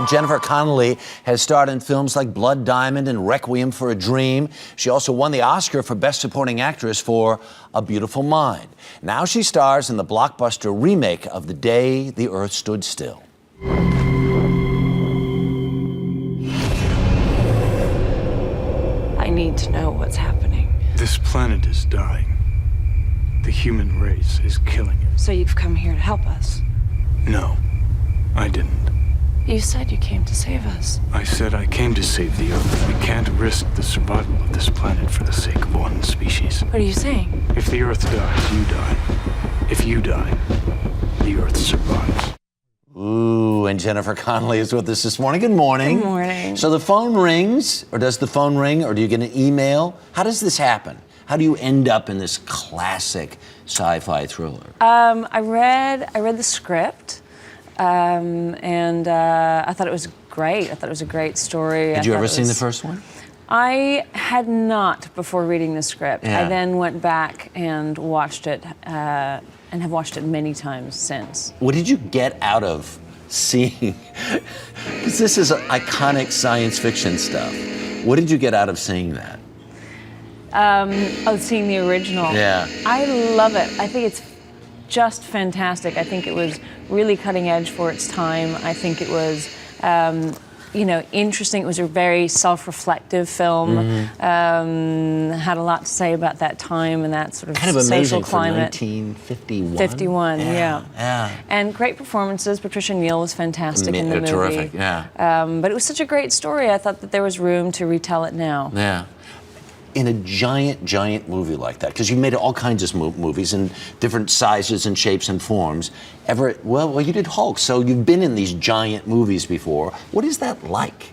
Jennifer Connolly has starred in films like Blood Diamond and Requiem for a Dream. She also won the Oscar for Best Supporting Actress for A Beautiful Mind. Now she stars in the blockbuster remake of The Day the Earth Stood Still. I need to know what's happening. This planet is dying. The human race is killing it. So you've come here to help us? No, I didn't. You said you came to save us. I said I came to save the Earth. We can't risk the survival of this planet for the sake of one species. What are you saying? If the Earth dies, you die. If you die, the Earth survives. Ooh, and Jennifer Connolly is with us this morning. Good morning. Good morning. So the phone rings, or does the phone ring, or do you get an email? How does this happen? How do you end up in this classic sci-fi thriller? I read the script, and I thought it was great. I thought it was a great story. Had you ever seen the first one? I had not before reading the script. Yeah. I then went back and watched it, and have watched it many times since. What did you get out of seeing? Because this is iconic science fiction stuff. What did you get out of seeing that? Seeing the original. Yeah. I love it. I think it's just fantastic. I think it was really cutting edge for its time. I think it was, interesting. It was a very self-reflective film. Mm-hmm. Had a lot to say about that time and that sort of kind of social amazing climate. For 1951. 51, yeah. Yeah. And great performances. Patricia Neal was fantastic in the movie. Terrific, yeah. But it was such a great story. I thought that there was room to retell it now. Yeah. In a giant movie like that, because you made all kinds of movies in different sizes and shapes and forms. Well, you did Hulk, so you've been in these giant movies before. What is that like?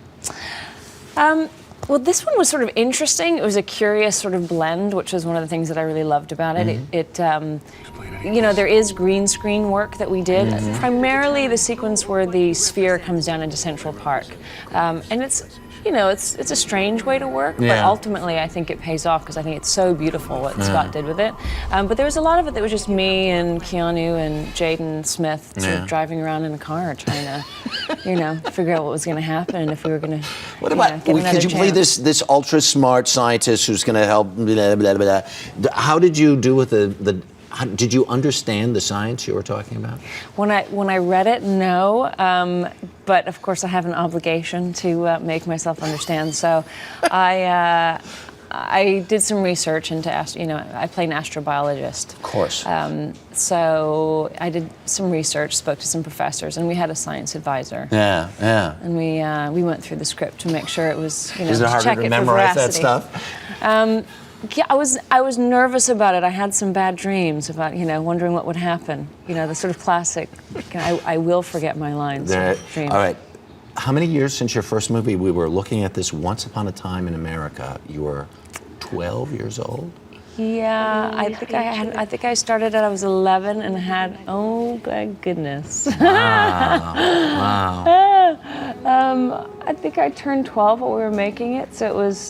Well, this one was sort of interesting. It was a curious sort of blend, which was one of the things that I really loved about it. Mm-hmm. There is green screen work that we did. Mm-hmm. Primarily the sequence where the sphere comes down into Central Park. And it's a strange way to work, but ultimately I think it pays off because I think it's so beautiful what Scott did with it. But there was a lot of it that was just me and Keanu and Jaden Smith sort of driving around in a car trying to, figure out what was going to happen and if we were going to. What about? Could you play this ultra smart scientist who's going to help? Blah, blah, blah. How did you do with did you understand the science you were talking about? When I read it, no. But of course, I have an obligation to make myself understand. So, I did some research into I play an astrobiologist. Of course. So I did some research, spoke to some professors, and we had a science advisor. Yeah, yeah. And we went through the script to make sure it was Is it hard to memorize that stuff? Yeah, I was nervous about it. I had some bad dreams about, wondering what would happen. The sort of classic, I will forget my lines dream. All right. How many years since your first movie? We were looking at this Once Upon a Time in America. You were 12 years old? Yeah, I think I started I was 11 and had, oh my goodness. Wow. I think I turned 12 while we were making it, so it was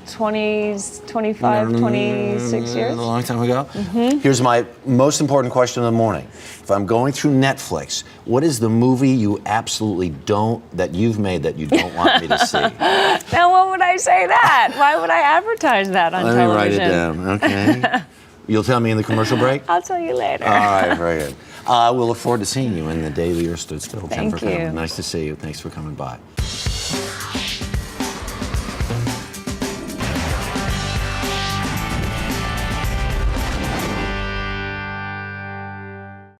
25, 26 years. A long time ago. Mm-hmm. Here's my most important question of the morning. If I'm going through Netflix, what is the movie you absolutely that you've made that you don't want me to see? Now, what would I say that? Why would I advertise that on television? Let me write it down, okay? You'll tell me in the commercial break? I'll tell you later. All right, very good. We'll look forward to seeing you in The Day the Earth Stood Still. Thank Jennifer you. Connolly, nice to see you. Thanks for coming by.